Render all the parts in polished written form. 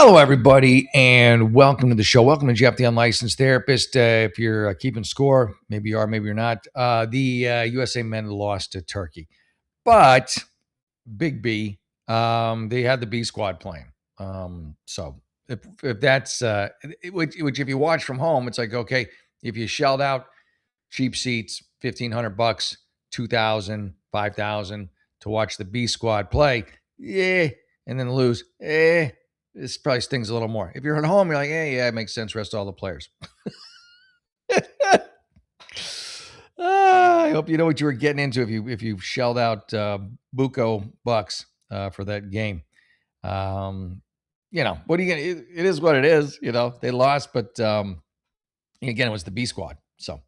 Hello, everybody, and welcome to the show. Welcome to Jeff, the Unlicensed Therapist. If you're keeping score, maybe you are, maybe you're not. The USA men lost to Turkey, but Big B, they had the B squad playing. So if that's which if you watch from home, it's like okay, if you shelled out cheap seats, $1,500, 2,000, 5,000 to watch the B squad play, yeah, and then lose, this probably stings a little more. If you're at home, you're like, yeah, it makes sense. Rest all the players. I hope you know what you were getting into if you shelled out buco bucks for that game. What are you gonna? It is what it is. They lost, but again, it was the B squad. So,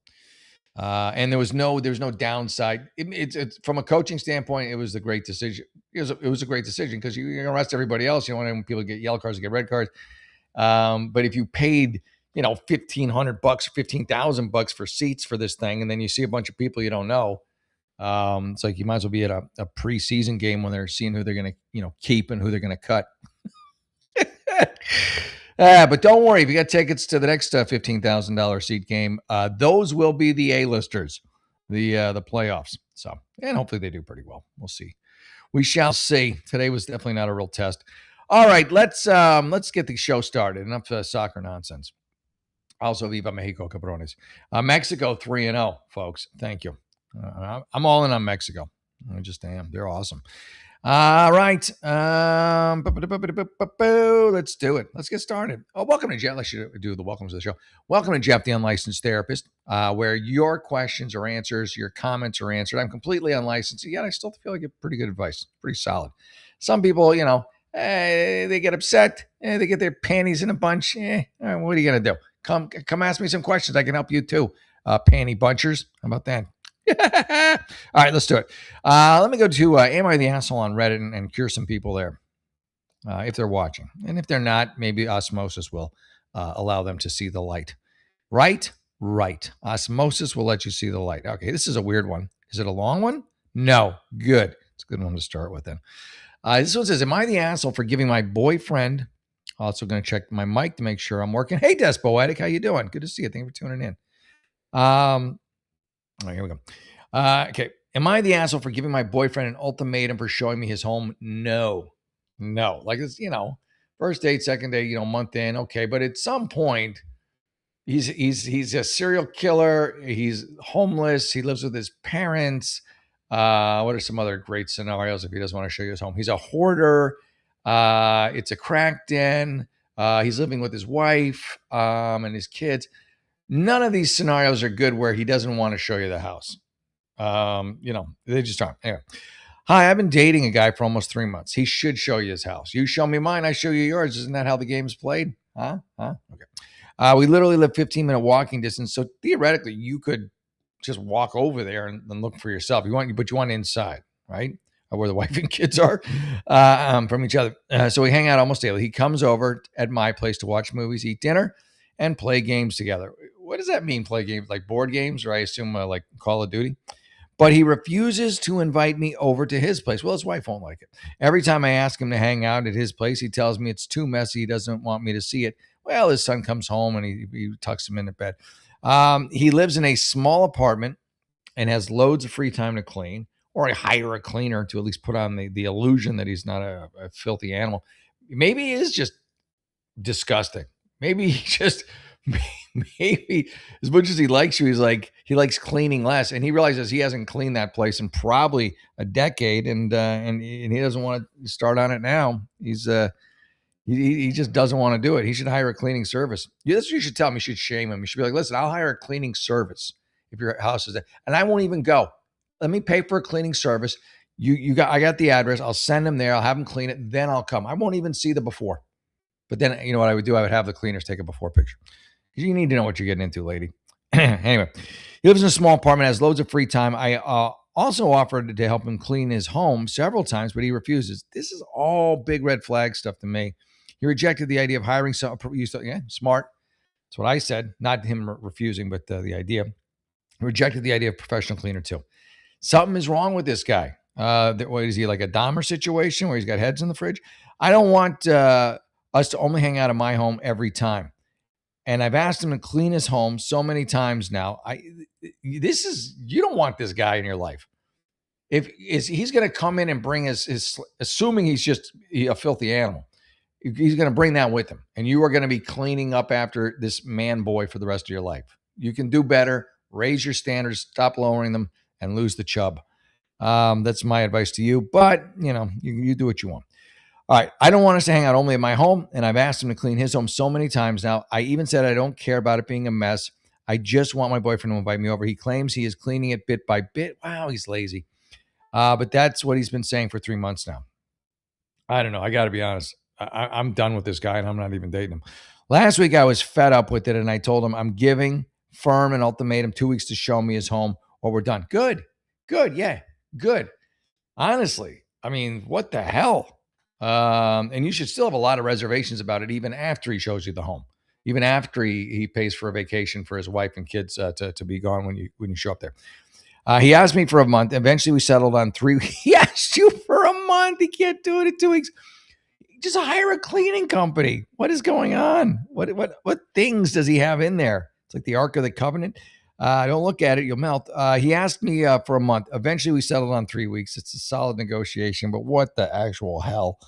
and there's no downside. It's from a coaching standpoint, it was a great decision. It was a great decision because you're gonna rest everybody else. You don't want people to get yellow cards, to get red cards. But if you paid, $1,500 or $15,000 for seats for this thing, and then you see a bunch of people you don't know, it's like you might as well be at a preseason game when they're seeing who they're going to, keep and who they're going to cut. But don't worry, if you got tickets to the next $15,000 seat game, those will be the A-listers, the playoffs. So, and hopefully they do pretty well. We'll see. We shall see. Today was definitely not a real test. All right, let's get the show started. Enough soccer nonsense. Also, Viva Mexico, cabrones. Mexico 3-0, folks. Thank you. I'm all in on Mexico. I just am. They're awesome. All right. Let's do it. Let's get started. Oh, welcome to Jeff. Let's do the welcomes to the show. Welcome to Jeff, the Unlicensed Therapist, where your questions are answers, your comments are answered. I'm completely unlicensed, yet I still feel like I get pretty good advice. Pretty solid. Some people, they get upset. They get their panties in a bunch. All right, what are you going to do? Come ask me some questions. I can help you too. Panty bunchers. How about that? All right, let's do it. Let me go to Am I the Asshole on Reddit and cure some people there if they're watching. And if they're not, maybe osmosis will allow them to see the light. Right? Right. Osmosis will let you see the light. Okay, this is a weird one. Is it a long one? No. Good. It's a good one to start with then. This one says, am I the asshole for giving my boyfriend, also going to check my mic to make sure I'm working. Hey, Des Poetic, how you doing? Good to see you. Thank you for tuning in. All right, here we go. Okay. Am I the asshole for giving my boyfriend an ultimatum for showing me his home? No. Like it's, first date, second date, month in. Okay. But at some point, he's a serial killer. He's homeless. He lives with his parents. What are some other great scenarios if he doesn't want to show you his home? He's a hoarder. It's a crack den. He's living with his wife and his kids. None of these scenarios are good where he doesn't want to show you the house. They just aren't. Anyway. Hi, I've been dating a guy for almost 3 months. He should show you his house. You show me mine, I show you yours. Isn't that how the game's played? Huh? Okay. We literally live 15-minute walking distance. So theoretically, you could just walk over there and look for yourself. But you want inside, right? Where the wife and kids are from each other. So we hang out almost daily. He comes over at my place to watch movies, eat dinner, and play games together. What does that mean, play games? Like board games, or I assume like Call of Duty? But he refuses to invite me over to his place. Well, his wife won't like it. Every time I ask him to hang out at his place, he tells me it's too messy. He doesn't want me to see it. Well, his son comes home and he tucks him into bed. He lives in a small apartment and has loads of free time to clean, or I hire a cleaner to at least put on the illusion that he's not a filthy animal. Maybe he is just disgusting. Maybe as much as he likes you, he likes cleaning less, and he realizes he hasn't cleaned that place in probably a decade, and he doesn't want to start on it now. He just doesn't want to do it. He should hire a cleaning service. That's what you should tell him. You should shame him. You should be like, listen, I'll hire a cleaning service if your house is there, and I won't even go. Let me pay for a cleaning service. I got the address. I'll send him there. I'll have him clean it. Then I'll come. I won't even see the before. But then, you know what I would do? I would have the cleaners take a before picture. You need to know what you're getting into, lady. Anyway, he lives in a small apartment, has loads of free time. I also offered to help him clean his home several times, but he refuses. This is all big red flag stuff to me. He rejected the idea of hiring some. Yeah, smart. That's what I said. Not him refusing, but the idea. He rejected the idea of professional cleaner too. Something is wrong with this guy. What is he, like a Dahmer situation where he's got heads in the fridge? I don't want a us to only hang out in my home every time. And I've asked him to clean his home so many times now. You don't want this guy in your life. If he's going to come in and bring his assuming he's just a filthy animal, he's going to bring that with him, and you are going to be cleaning up after this man boy for the rest of your life. You can do better. Raise your standards, stop lowering them, and lose the chub. That's my advice to you. But you do what you want. All right. I don't want us to hang out only at my home, and I've asked him to clean his home so many times now. I even said I don't care about it being a mess. I just want my boyfriend to invite me over. He claims he is cleaning it bit by bit. Wow, he's lazy. But that's what he's been saying for 3 months now. I don't know. I got to be honest. I'm done with this guy, and I'm not even dating him. Last week, I was fed up with it, and I told him I'm giving firm an ultimatum, 2 weeks to show me his home, or we're done. Good. Yeah, good. Honestly, I mean, what the hell? And you should still have a lot of reservations about it, even after he shows you the home, even after he pays for a vacation for his wife and kids to be gone when you show up there. He asked me for a month. Eventually, we settled on 3 weeks. He asked you for a month. He can't do it in 2 weeks. Just hire a cleaning company. What is going on? What things does he have in there? It's like the Ark of the Covenant. Don't look at it. You'll melt. He asked me for a month. Eventually, we settled on 3 weeks. It's a solid negotiation, but what the actual hell?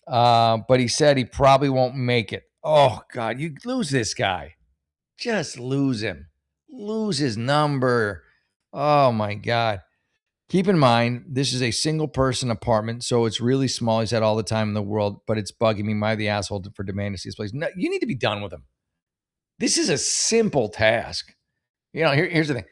But he said he probably won't make it. Oh, God, you lose this guy. Just lose him. Lose his number. Oh, my God. Keep in mind, this is a single person apartment, so it's really small. He's had all the time in the world, but it's bugging me. Am I the asshole for demanding to see his place? No, you need to be done with him. This is a simple task. Here's the thing.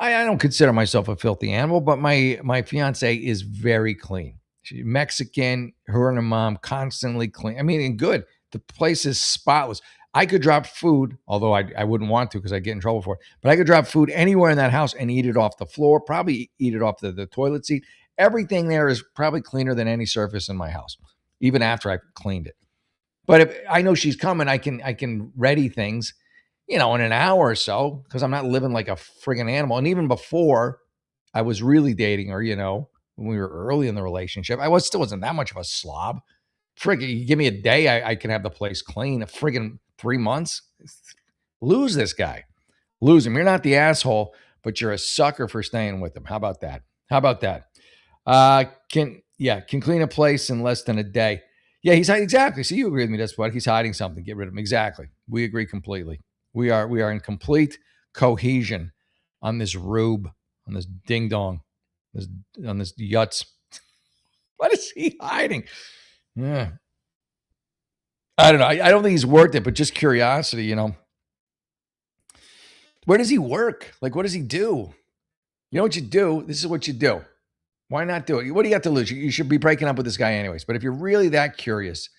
I don't consider myself a filthy animal, but my fiance is very clean. She's Mexican. Her and her mom constantly clean. I mean, and good. The place is spotless. I could drop food, although I wouldn't want to because I'd get in trouble for it. But I could drop food anywhere in that house and eat it off the floor, probably eat it off the toilet seat. Everything there is probably cleaner than any surface in my house, even after I cleaned it. But if I know she's coming, I can ready things, in an hour or so because I'm not living like a friggin' animal. And even before I was really dating her, when we were early in the relationship, I still wasn't that much of a slob. Friggin', you give me a day, I can have the place clean. A friggin' 3 months, lose this guy, lose him. You're not the asshole, but you're a sucker for staying with him. How about that? Can clean a place in less than a day. Yeah, he's exactly. See, you agree with me. That's what he's hiding something. Get rid of him. Exactly. We agree completely. We are in complete cohesion on this rube, on this ding dong, on this yutz. What is he hiding? Yeah. I don't know. I don't think he's worked it, but just curiosity, Where does he work? Like, what does he do? You know what you do? This is what you do. Why not do it? What do you have to lose? You should be breaking up with this guy anyways. But if you're really that curious,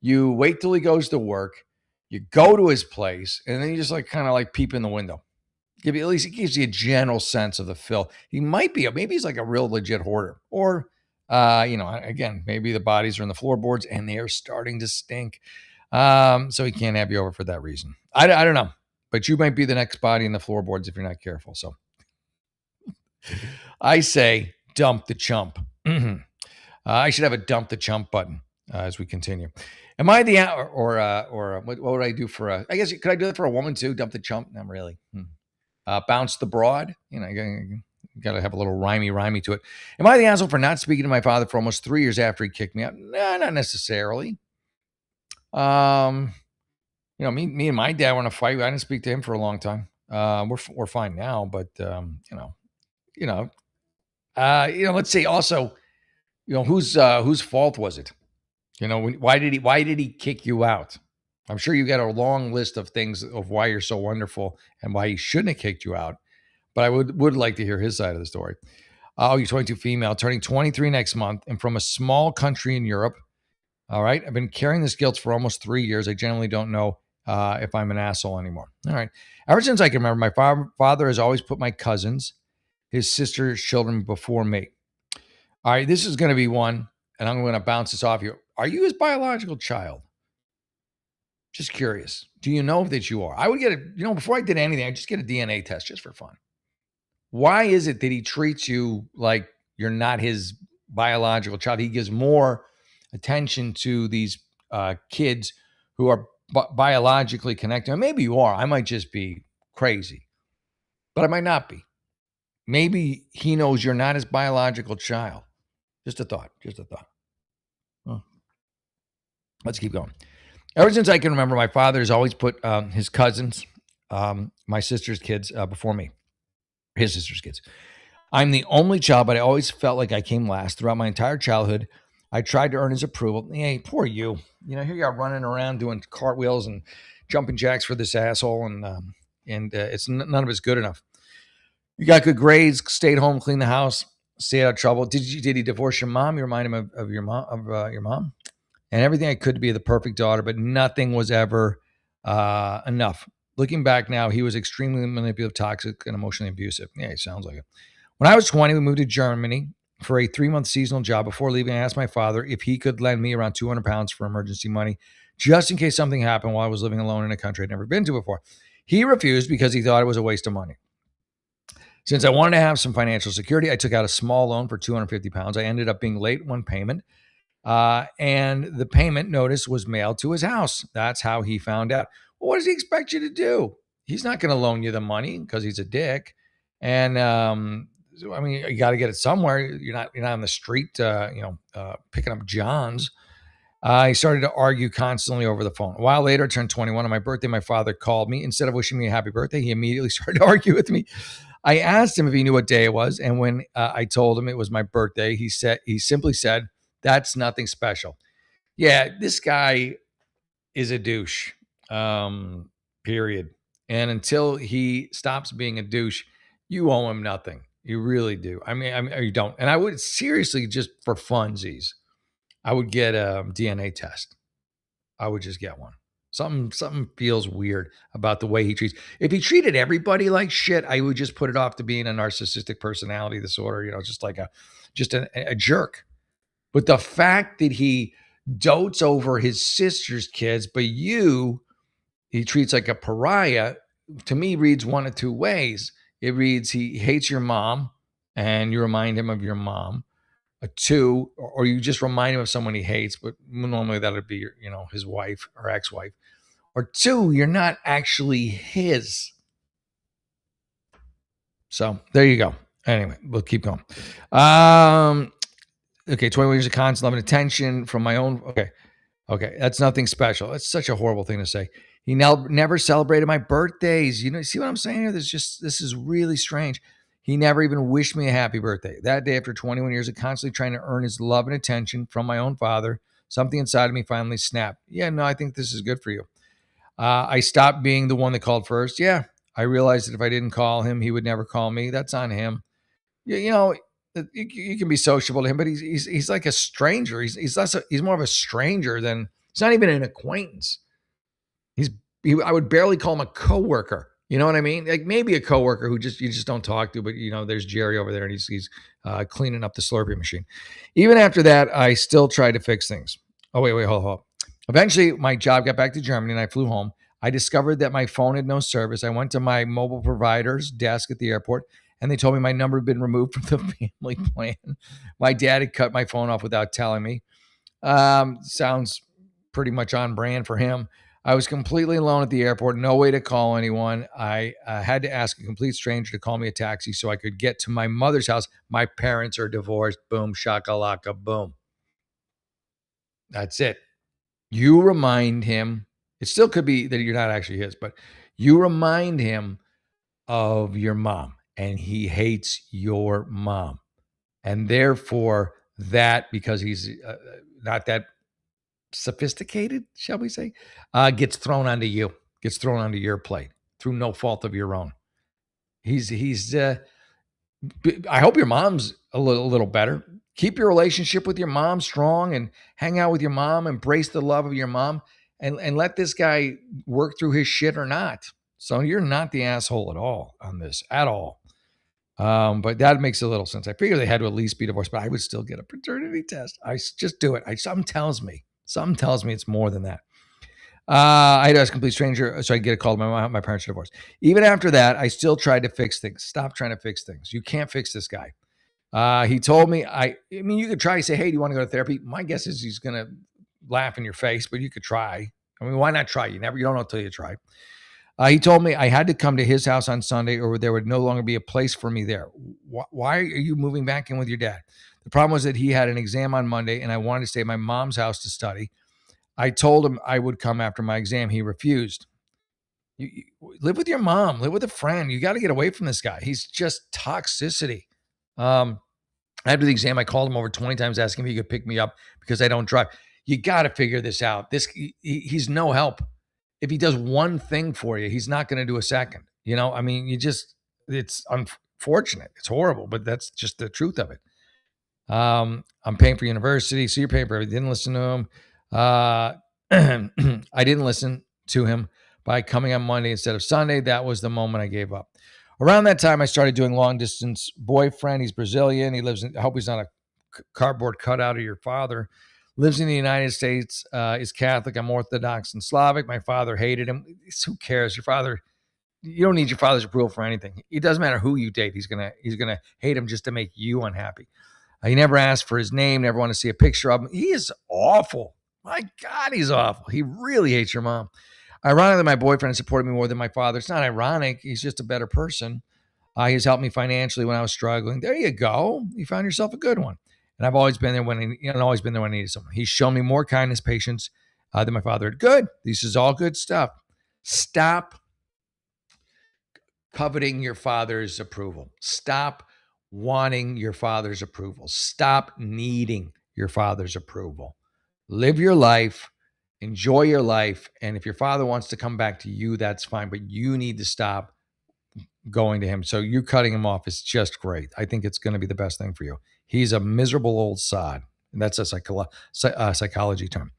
you wait till he goes to work, you go to his place, and then you just kind of peep in the window. At least it gives you a general sense of the fill. Maybe he's like a real legit hoarder. Or, again, maybe the bodies are in the floorboards and they are starting to stink. So he can't have you over for that reason. I don't know. But you might be the next body in the floorboards if you're not careful. So I say dump the chump. I should have a dump the chump button as we continue. Am I the or what would I do for I guess could I do that for a woman too? Dump the chump? Not really. Bounce the broad. You got to have a little rhymey to it. Am I the asshole for not speaking to my father for almost 3 years after he kicked me out? No, not necessarily. Me and my dad were in a fight. I didn't speak to him for a long time. We're fine now, but let's see. Also, whose fault was it? Why did he kick you out? I'm sure you got a long list of things of why you're so wonderful and why he shouldn't have kicked you out. But I would like to hear his side of the story. Oh, you're 22 female, turning 23 next month, and from a small country in Europe. All right. I've been carrying this guilt for almost 3 years. I generally don't know if I'm an asshole anymore. All right. Ever since I can remember, my father has always put my cousins, his sister's children before me. All right. This is going to be one, and I'm going to bounce this off you. Are you his biological child? Just curious. Do you know that you are? I would get before I did anything, I'd just get a DNA test just for fun. Why is it that he treats you like you're not his biological child? He gives more attention to these kids who are biologically connected. And maybe you are. I might just be crazy, but I might not be. Maybe he knows you're not his biological child. Just a thought. Just a thought. Huh. Let's keep going. Ever since I can remember, my father has always put his cousins, my sister's kids, before me. His sister's kids. I'm the only child, but I always felt like I came last throughout my entire childhood. I tried to earn his approval. Hey, poor you. You know, here you are running around doing cartwheels and jumping jacks for this asshole, and it's none of it's good enough. You got good grades, stayed home, cleaned the house, stayed out of trouble. Did he divorce your mom? You remind him of your mom, and everything I could to be the perfect daughter, but nothing was ever enough. Looking back now, he was extremely manipulative, toxic, and emotionally abusive. Yeah, he sounds like it. When I was 20, we moved to Germany for a 3-month seasonal job. Before leaving, I asked my father if he could lend me around 200 pounds for emergency money, just in case something happened while I was living alone in a country I'd never been to before. He refused because he thought it was a waste of money. Since I wanted to have some financial security, I took out a small loan for 250 pounds. I ended up being late one payment, and the payment notice was mailed to his house. That's how he found out. Well, what does he expect you to do? He's not going to loan you the money because he's a dick. And I mean, you got to get it somewhere. You're not on the street, picking up Johns. I started to argue constantly over the phone. A while later, I turned 21. On my birthday, my father called me. Instead of wishing me a happy birthday, he immediately started to argue with me. I asked him if he knew what day it was, and when I told him it was my birthday, he simply said, "That's nothing special." Yeah, this guy is a douche. Period. And until he stops being a douche, you owe him nothing. You really do. I mean, you don't. And I would seriously, just for funsies, I would get a DNA test. I would just get one. Something feels weird about the way he treats. If he treated everybody like shit, I would just put it off to being a narcissistic personality disorder. You know, just like a jerk. But the fact that he dotes over his sister's kids, but he treats like a pariah, to me reads one of two ways. It reads he hates your mom, and you remind him of your mom. Two, or you just remind him of someone he hates, but normally that would be his wife or ex-wife. Or two, you're not actually his. So there you go. Anyway, we'll keep going. Okay, 21 years of constant love and attention from my own. Okay, that's nothing special. That's such a horrible thing to say. He never celebrated my birthdays. You know, see what I'm saying here? This is really strange. He never even wished me a happy birthday. That day, after 21 years of constantly trying to earn his love and attention from my own father, something inside of me finally snapped. Yeah, no, I think this is good for you. I stopped being the one that called first. Yeah, I realized that if I didn't call him, he would never call me. That's on him. You know, you can be sociable to him, but he's like a stranger. He's more of a stranger than he's not even an acquaintance. I would barely call him a coworker. You know what I mean? Like maybe a coworker who you just don't talk to, but there's Jerry over there and he's cleaning up the Slurpee machine. Even after that, I still tried to fix things. Oh, wait, hold. Eventually, my job got back to Germany and I flew home. I discovered that my phone had no service. I went to my mobile provider's desk at the airport and they told me my number had been removed from the family plan. My dad had cut my phone off without telling me. Sounds pretty much on brand for him. I was completely alone at the airport, no way to call anyone. I had to ask a complete stranger to call me a taxi so I could get to my mother's house. My parents are divorced. Boom, shakalaka, boom. That's it. You remind him, it still could be that you're not actually his, but you remind him of your mom and he hates your mom. And therefore, because he's not that sophisticated, shall we say, gets thrown onto your plate through no fault of your own. I hope your mom's a little better. Keep your relationship with your mom strong and hang out with your mom, embrace the love of your mom and let this guy work through his shit or not. So you're not the asshole at all on this at all. But that makes a little sense. I figure they had to at least be divorced, but I would still get a paternity test. I just do it. Something tells me it's more than that. I had to ask a complete stranger, so I get a call. My parents are divorced. Even after that, I still tried to fix things. Stop trying to fix things. You can't fix this guy. He told me, I mean, you could try to say, hey, do you want to go to therapy? My guess is he's going to laugh in your face, but you could try. I mean, why not try? You don't know until you try. He told me I had to come to his house on Sunday or there would no longer be a place for me there. Why are you moving back in with your dad? The problem was that he had an exam on Monday and I wanted to stay at my mom's house to study. I told him I would come after my exam. He refused. You live with your mom, live with a friend. You got to get away from this guy. He's just toxicity. After the exam, I called him over 20 times asking if he could pick me up because I don't drive. You got to figure this out. He's no help. If he does one thing for you, he's not going to do a second. I mean, it's unfortunate. It's horrible, but that's just the truth of it. I'm paying for university, so you're paying for everything. Didn't listen to him. I didn't listen to him by coming on Monday instead of Sunday. That was the moment I gave up. Around that time, I started doing long distance boyfriend. He's Brazilian. He lives in, I hope he's not a cardboard cutout of your father. Lives in the United States, is Catholic. I'm Orthodox and Slavic. My father hated him. Who cares? Your father, you don't need your father's approval for anything. It doesn't matter who you date. He's gonna hate him just to make you unhappy. He never asked for his name, never want to see a picture of him. He is awful. My God, he's awful. He really hates your mom. Ironically, my boyfriend supported me more than my father. It's not ironic. He's just a better person. He's helped me financially when I was struggling. There you go. You found yourself a good one. And I've always been there when I needed someone. He's shown me more kindness, patience than my father had. Good. This is all good stuff. Stop coveting your father's approval. Stop wanting your father's approval. Stop needing your father's approval. Live your life. Enjoy your life. And if your father wants to come back to you, that's fine. But you need to stop going to him. So you cutting him off is just great. I think it's going to be the best thing for you. He's a miserable old sod. And that's a psychology term.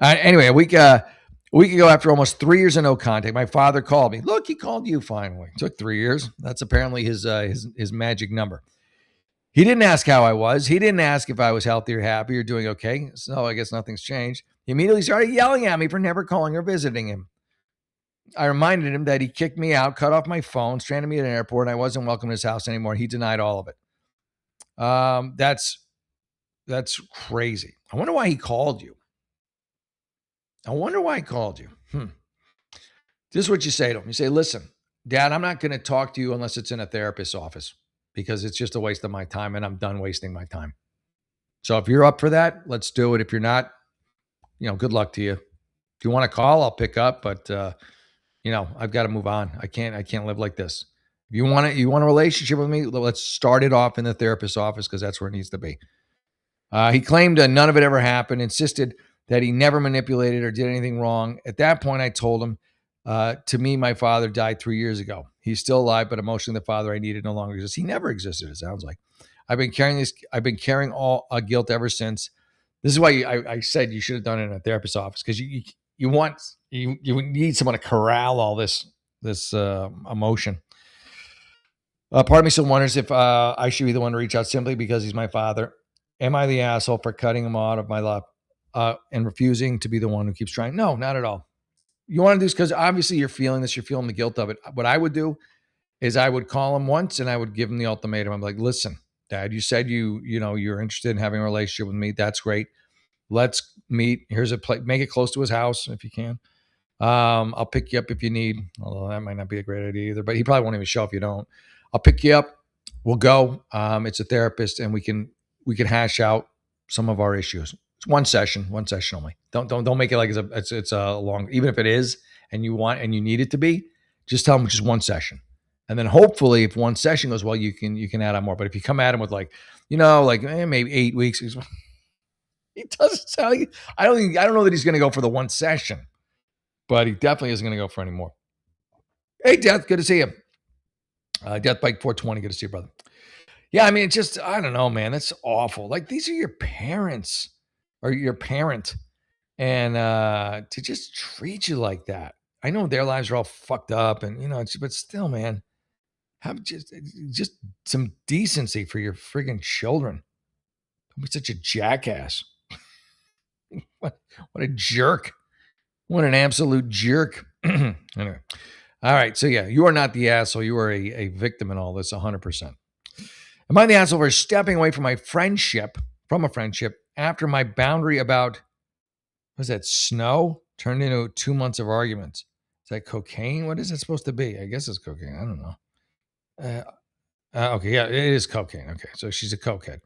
Anyway, a week ago, after almost 3 years of no contact, my father called me. Look, he called you finally. It took 3 years. That's apparently his magic number. He didn't ask how I was. He didn't ask if I was healthy or happy or doing okay. So I guess nothing's changed. He immediately started yelling at me for never calling or visiting him. I reminded him that he kicked me out, cut off my phone, stranded me at an airport, and I wasn't welcome in his house anymore. He denied all of it. That's crazy. I wonder why he called you. This is what you say to him. You say, listen, Dad, I'm not going to talk to you unless it's in a therapist's office because it's just a waste of my time and I'm done wasting my time. So if you're up for that, let's do it. If you're not, good luck to you. If you want to call, I'll pick up, but I've got to move on. I can't live like this. If you want a relationship with me, let's start it off in the therapist's office because that's where it needs to be. He claimed none of it ever happened, insisted that he never manipulated or did anything wrong. At that point, I told him, to me, my father died 3 years ago. He's still alive, but emotionally, the father I needed no longer exists. He never existed, it sounds like. I've been carrying all guilt ever since. This is why I said you should have done it in a therapist's office because you need someone to corral all this emotion. Part of me still wonders if I should be the one to reach out simply because he's my father. Am I the asshole for cutting him out of my life and refusing to be the one who keeps trying? No, not at all. You want to do this because obviously you're feeling this. You're feeling the guilt of it. What I would do is I would call him once and I would give him the ultimatum. I'm like, listen, Dad, you said you're interested in having a relationship with me. That's great. Let's meet. Here's a place. Make it close to his house if you can. I'll pick you up if you need. Although that might not be a great idea either. But he probably won't even show if you don't. I'll pick you up. We'll go. It's a therapist, and we can hash out some of our issues. It's one session only. Don't make it like it's a long. Even if it is, and you need it to be, just tell them just one session. And then hopefully, if one session goes well, you can add on more. But if you come at him with maybe 8 weeks. He doesn't tell you. I don't know that he's going to go for the one session, but he definitely isn't going to go for any more. Hey, Death, good to see you. Death Bike 420, good to see you, brother. Yeah, I mean, it's just, I don't know, man. That's awful. Like, these are your parents or your parent, and to just treat you like that. I know their lives are all fucked up, and but still, man, have just some decency for your friggin' children. Don't be such a jackass. What a jerk. What an absolute jerk. Anyway. All right. So yeah, you are not the asshole. You are a victim in all this 100%. Am I the asshole for stepping away from a friendship after my boundary about Was that snow? Turned into 2 months of arguments. Is that cocaine? What is it supposed to be? I guess it's cocaine. I don't know. Okay, yeah, it is cocaine. Okay, so she's a cokehead.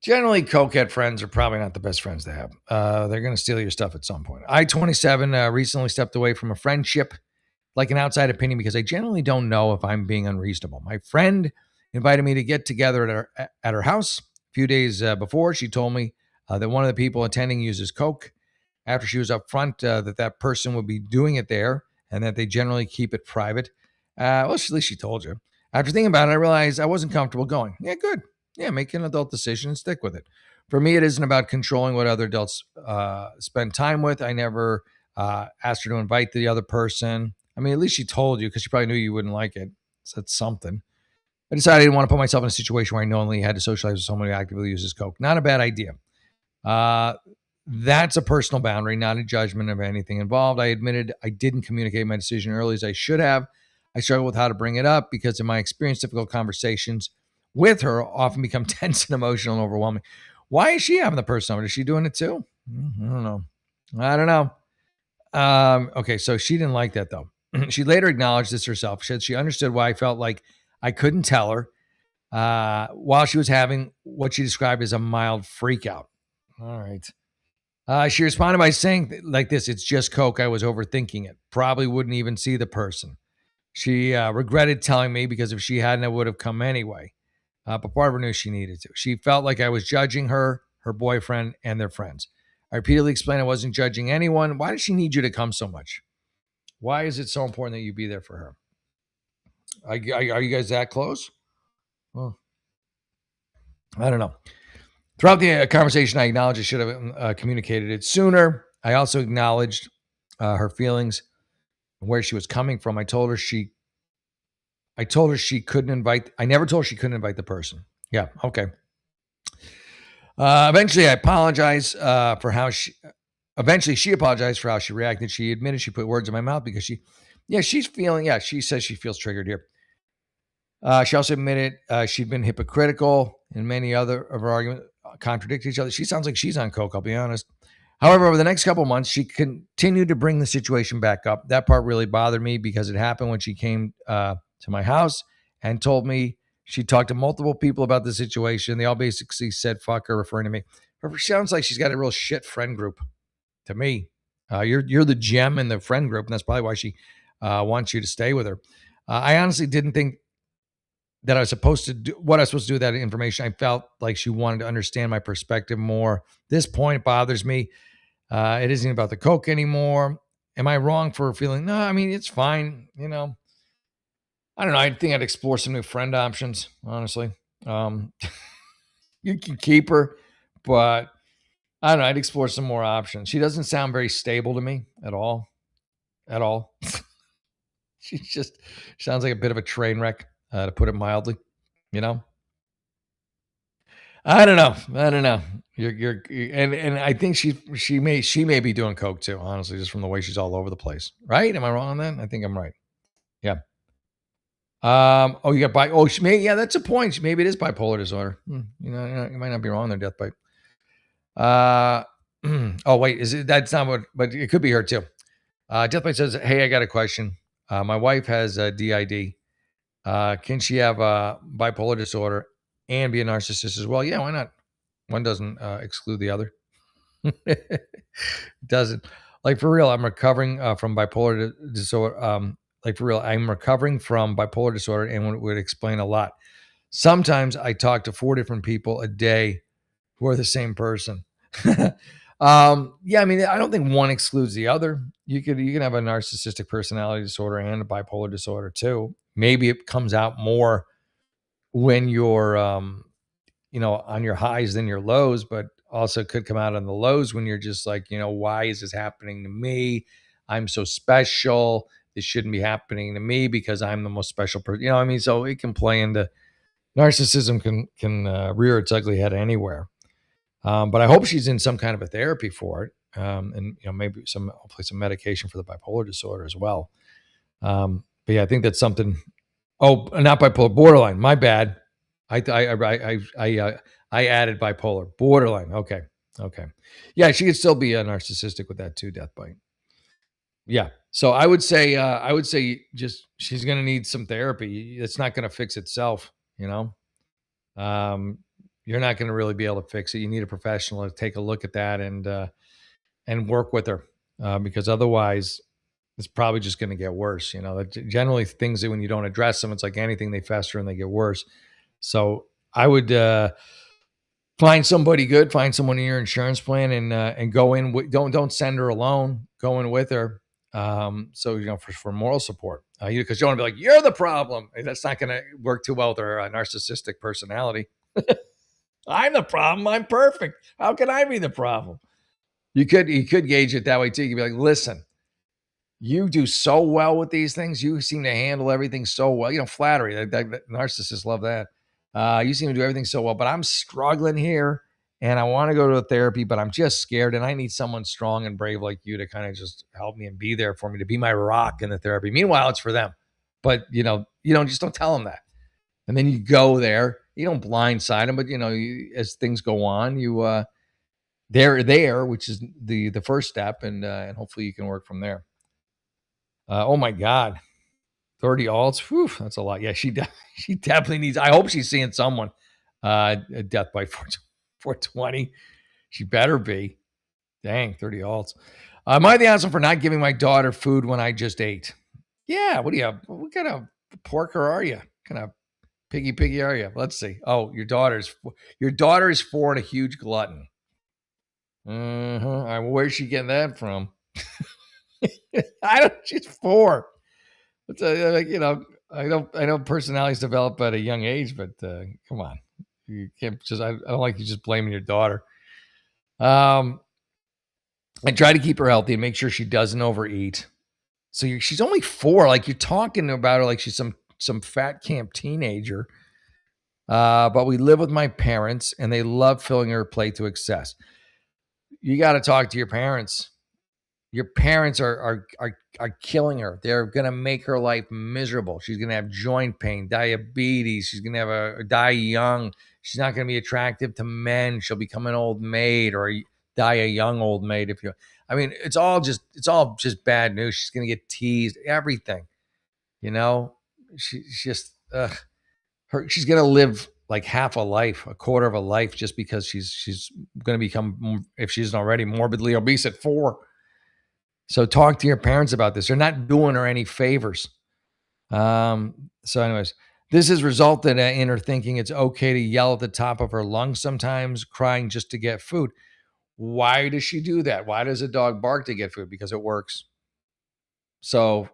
Generally, cokehead friends are probably not the best friends to have. They're going to steal your stuff at some point. I, 27, recently stepped away from a friendship, like an outside opinion, because I generally don't know if I'm being unreasonable. My friend invited me to get together at her house. A few days before, she told me that one of the people attending uses coke. After she was upfront that person would be doing it there and that they generally keep it private. Well, at least she told you. After thinking about it, I realized I wasn't comfortable going. Yeah, good. Yeah, make an adult decision and stick with it. For me, it isn't about controlling what other adults spend time with. I never asked her to invite the other person. I mean, at least she told you because she probably knew you wouldn't like it. So that's something. I decided I didn't want to put myself in a situation where I knowingly had to socialize with someone who actively uses coke. Not a bad idea. Uh, that's a personal boundary, not a judgment of anything involved. I admitted I didn't communicate my decision early as I should have. I struggle with how to bring it up because, in my experience, difficult conversations with her often become tense and emotional and overwhelming. Why is she having the personal? Is she doing it too? I don't know. I don't know. Okay, so she didn't like that though. She later acknowledged this herself. She said she understood why I felt like I couldn't tell her while she was having what she described as a mild freak out. All right. She responded by saying like this, it's just coke. I was overthinking it. Probably wouldn't even see the person. She regretted telling me because if she hadn't, I would have come anyway. But part of her knew she needed to. She felt like I was judging her, her boyfriend, and their friends. I repeatedly explained I wasn't judging anyone. Why does she need you to come so much? Why is it so important that you be there for her? Are you guys that close? Well, I don't know. Throughout the conversation, I acknowledged I should have communicated it sooner. I also acknowledged her feelings, where she was coming from. I told her she couldn't invite. I never told her she couldn't invite the person. Yeah, okay. Eventually, I apologized for how she. Eventually, she apologized for how she reacted. She admitted she put words in my mouth because she's feeling. Yeah, she says she feels triggered here. She also admitted she'd been hypocritical and many other of her arguments contradict each other. She sounds like she's on coke, I'll be honest. However, over the next couple months, she continued to bring the situation back up. That part really bothered me because it happened when she came to my house and told me she talked to multiple people about the situation. They all basically said, fuck her, referring to me. It sounds like she's got a real shit friend group to me. You're the gem in the friend group, and that's probably why she wants you to stay with her. I honestly didn't think that I was supposed to do what I was supposed to do with that information. I felt like she wanted to understand my perspective more. This point bothers me. It isn't about the coke anymore. Am I wrong for feeling? No, I mean, it's fine. I don't know. I think I'd explore some new friend options, honestly. You can keep her, but I don't know. I'd explore some more options. She doesn't sound very stable to me at all. At all. She just sounds like a bit of a train wreck, to put it mildly, you know? I don't know. I don't know. And I think she may be doing coke too, honestly, just from the way she's all over the place. Right? Am I wrong on that? I think I'm right. Yeah. Oh, you got yeah, that's a point. Maybe it is bipolar disorder. You might not be wrong there, Death Bite. Oh wait, that's not what, but it could be her too. Death Bite says, "Hey, I got a question. My wife has a DID. Can she have a bipolar disorder and be a narcissist as well?" Yeah, why not? One doesn't exclude the other. Doesn't. Like for real, I'm recovering from bipolar disorder. Like for real, I'm recovering from bipolar disorder, and would explain a lot. Sometimes I talk to 4 different people a day who are the same person. Yeah, I mean, I don't think one excludes the other. You can have a narcissistic personality disorder and a bipolar disorder too. Maybe it comes out more when you're on your highs than your lows, but also could come out on the lows when you're just like, why is this happening to me? I'm so special. This shouldn't be happening to me because I'm the most special person. I mean, so it can play into narcissism can rear its ugly head anywhere. But I hope she's in some kind of a therapy for it. And maybe hopefully some medication for the bipolar disorder as well. But yeah, I think that's something. Oh, not bipolar, borderline. My bad. I added bipolar, borderline. Okay, Okay. Yeah, she could still be a narcissistic with that too, death bite. Yeah. So I would say just she's gonna need some therapy. It's not gonna fix itself, you know. Um, you're not gonna really be able to fix it. You need a professional to take a look at that and work with her. Because otherwise it's probably just gonna get worse. You know, generally things that when you don't address them, it's like anything, they fester and they get worse. So I would find somebody good, find someone in your insurance plan, and go in. Don't send her alone. Go in with her. So for moral support, because you don't want to be like you're the problem. That's not going to work too well with her narcissistic personality. I'm the problem. I'm perfect. How can I be the problem? You could gauge it that way too. You could be like, listen, you do so well with these things. You seem to handle everything so well. Flattery. That narcissists love that. You seem to do everything so well, but I'm struggling here and I want to go to a therapy, but I'm just scared and I need someone strong and brave like you to kind of just help me and be there for me, to be my rock in the therapy. Meanwhile, it's for them. But just don't tell them that. And then you go there. You don't blindside them, but as things go on, they're there, which is the first step, and hopefully you can work from there. Oh my God. 30 alts. Whew, that's a lot. Yeah, she definitely needs. I hope she's seeing someone. Death by 420. She better be. Dang, 30 alts. Am I the asshole for not giving my daughter food when I just ate? Yeah. What kind of porker are you? What kind of piggy are you? Let's see. Oh, your daughter is 4 and a huge glutton. Where's she getting that from? She's 4. It's I know personalities develop at a young age, but come on, you can't just. I don't like you just blaming your daughter. I try to keep her healthy and make sure she doesn't overeat. So she's only 4. Like, you're talking about her like she's some fat camp teenager. But we live with my parents, and they love filling her plate to excess. You got to talk to your parents. Your parents are killing her. They're gonna make her life miserable. She's gonna have joint pain, diabetes. She's gonna have die young. She's not gonna be attractive to men. She'll become an old maid or die a young old maid. It's all just bad news. She's gonna get teased. Everything, She's just she's gonna live like half a life, a quarter of a life, just because she's gonna become, if she isn't already, morbidly obese at 4. So talk to your parents about this. They're not doing her any favors. Anyways, this has resulted in her thinking it's okay to yell at the top of her lungs sometimes, crying just to get food. Why does she do that? Why does a dog bark to get food? Because it works. So,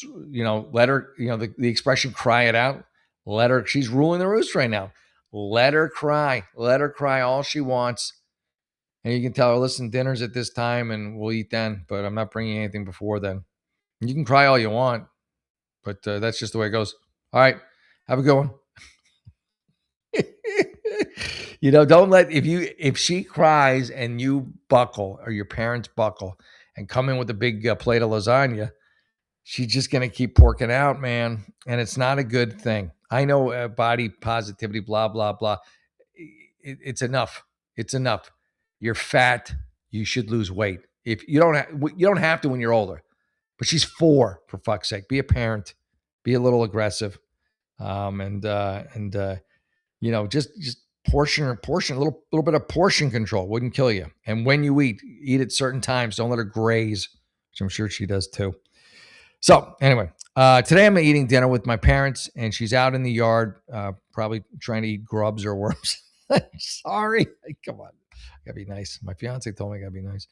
let her, the expression cry it out. Let her, she's ruling the roost right now. Let her cry. Let her cry all she wants. And you can tell her, listen, dinner's at this time and we'll eat then, but I'm not bringing anything before then. And you can cry all you want, but that's just the way it goes. All right. Have a good one. Don't let, if she cries and you buckle or your parents buckle and come in with a big plate of lasagna, she's just going to keep porking out, man. And it's not a good thing. I know body positivity, blah, blah, blah. It's enough. It's enough. You're fat. You should lose weight. If you don't have to when you're older, but she's 4, for fuck's sake. Be a parent, be a little aggressive. Just portion, a little bit of portion control wouldn't kill you. And when you eat at certain times. Don't let her graze, which I'm sure she does too. So anyway, today I'm eating dinner with my parents, and she's out in the yard, probably trying to eat grubs or worms. Sorry. Come on. I gotta be nice. My fiance told me I gotta be nice.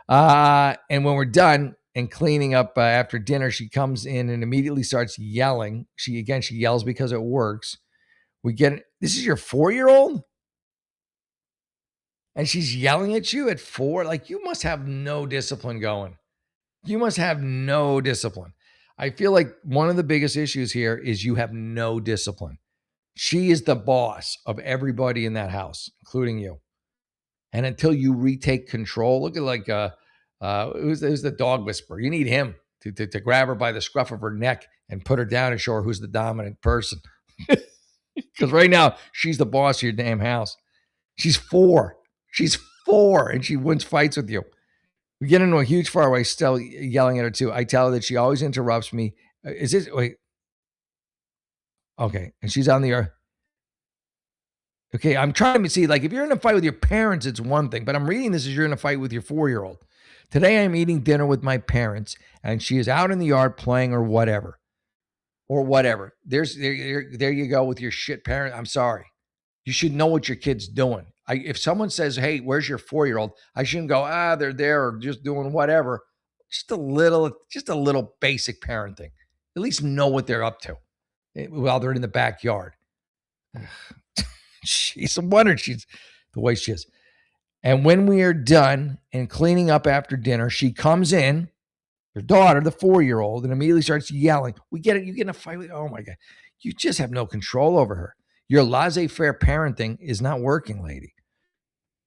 And when we're done and cleaning up after dinner, she comes in and immediately starts yelling. She yells because it works. This is your 4-year-old? And she's yelling at you at 4? Like, you must have no discipline going. You must have no discipline. I feel like one of the biggest issues here is you have no discipline. She is the boss of everybody in that house, including you. And until you retake control, look at who's the dog whisperer? You need him to grab her by the scruff of her neck and put her down and show her who's the dominant person. Because right now, she's the boss of your damn house. She's 4. She's 4 and she wins fights with you. We get into a huge fight where I still yelling at her too. I tell her that she always interrupts me. Is this wait? Okay, and she's on the earth. Okay, I'm trying to see, like, if you're in a fight with your parents, it's one thing, but I'm reading this as you're in a fight with your 4-year-old. Today, I'm eating dinner with my parents, and she is out in the yard playing or whatever. There you go with your shit parent. I'm sorry. You should know what your kid's doing. If someone says, "Hey, where's your 4-year-old?" I shouldn't go, they're there or just doing whatever. Just a little basic parenting. At least know what they're up to while they're in the backyard. She's a wonder she's the way she is. And when we are done and cleaning up after dinner, she comes in, your daughter, the 4-year-old, and immediately starts yelling. We get it. You get in a fight with, oh my God. You just have no control over her. Your laissez-faire parenting is not working, lady.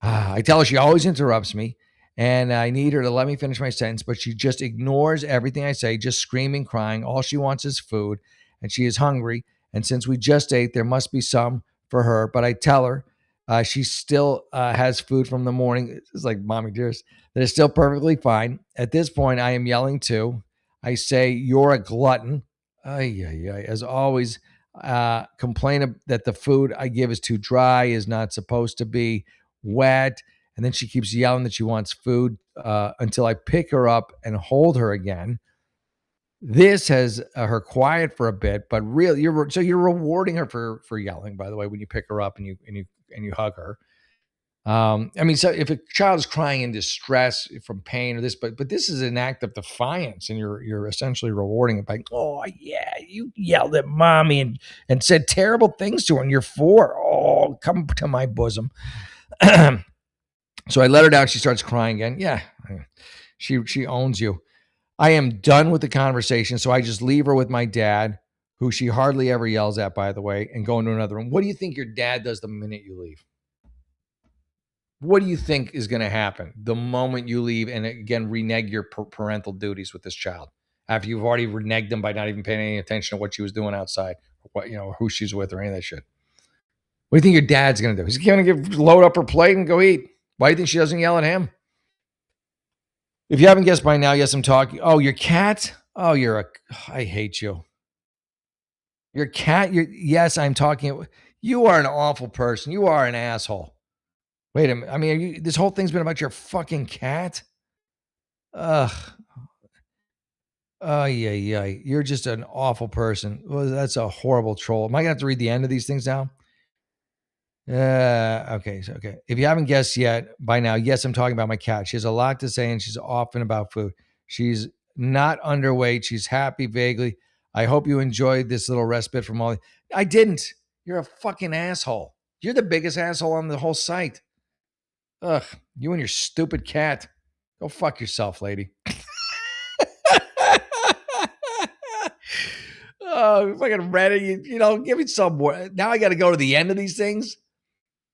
I tell her she always interrupts me, and I need her to let me finish my sentence, but she just ignores everything I say, just screaming, crying. All she wants is food, and she is hungry. And since we just ate, there must be some for her. But I tell her she still has food from the morning. It's like, mommy dearest, that is still perfectly fine. At this point, I am yelling too. I say, you're a glutton. As always, complain that the food I give is too dry, is not supposed to be wet. And then she keeps yelling that she wants food until I pick her up and hold her again. This has her quiet for a bit, but really, you're rewarding her for yelling. By the way, when you pick her up and you hug her. So if a child is crying in distress from pain or this, but this is an act of defiance, and you're essentially rewarding it by, oh yeah, you yelled at mommy and said terrible things to her, and you're 4. Oh, come to my bosom. So I let her down. She starts crying again. Yeah, she owns you. I am done with the conversation, so I just leave her with my dad, who she hardly ever yells at, by the way, and go into another room. What do you think your dad does the minute you leave? What do you think is going to happen the moment you leave and, again, renege your parental duties with this child after you've already reneged them by not even paying any attention to what she was doing outside, or what, who she's with, or any of that shit? What do you think your dad's going to do? He's going to load up her plate and go eat. Why do you think she doesn't yell at him? If you haven't guessed by now, yes, I'm talking. Oh, your cat? Oh, I hate you. Your cat? Yes, I'm talking. You are an awful person. You are an asshole. Wait a minute. I mean, this whole thing's been about your fucking cat? Ugh. Oh, yeah. You're just an awful person. Well, that's a horrible troll. Am I going to have to read the end of these things now? Okay. If you haven't guessed yet by now, yes, I'm talking about my cat. She has a lot to say, and she's often about food. She's not underweight. She's happy vaguely. I hope you enjoyed this little respite from all. I didn't. You're a fucking asshole. You're the biggest asshole on the whole site. Ugh, you and your stupid cat. Go fuck yourself, lady. Oh, fucking Reddit. Give me some more. Now I got to go to the end of these things.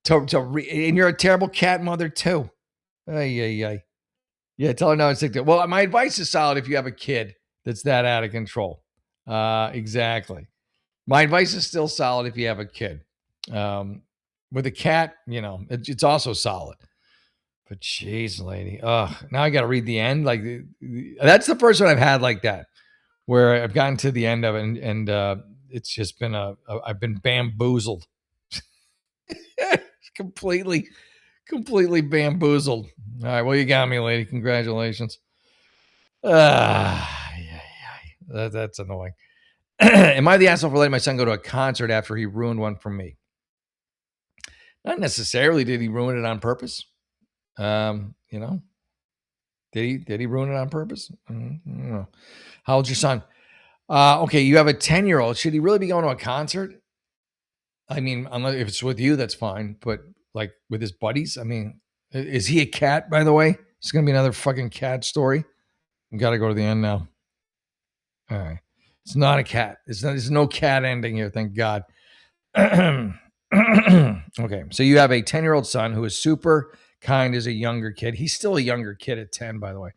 And you're a terrible cat mother too. Yeah, tell her no, it's like that. Well, my advice is solid if you have a kid that's that out of control. Exactly. My advice is still solid if you have a kid. With a cat, it's also solid. But jeez, lady. Now I got to read the end. Like that's the first one I've had like that, where I've gotten to the end of it, and it's just been I've been bamboozled. completely bamboozled. All right, well, you got me, lady. Congratulations. That's annoying. Am I the asshole for letting my son go to a concert after he ruined one for me? Not necessarily. Did he ruin it on purpose? Did he ruin it on purpose? No. How old's your son? Okay, you have a 10-year-old. Should he really be going to a concert? I mean, unless if it's with you, that's fine. But like with his buddies, I mean, is he a cat, by the way? It's going to be another fucking cat story. We got to go to the end now. All right. It's not a cat. There's no cat ending here, thank God. Okay. So you have a 10-year-old son who is super kind as a younger kid. He's still a younger kid at 10, by the way.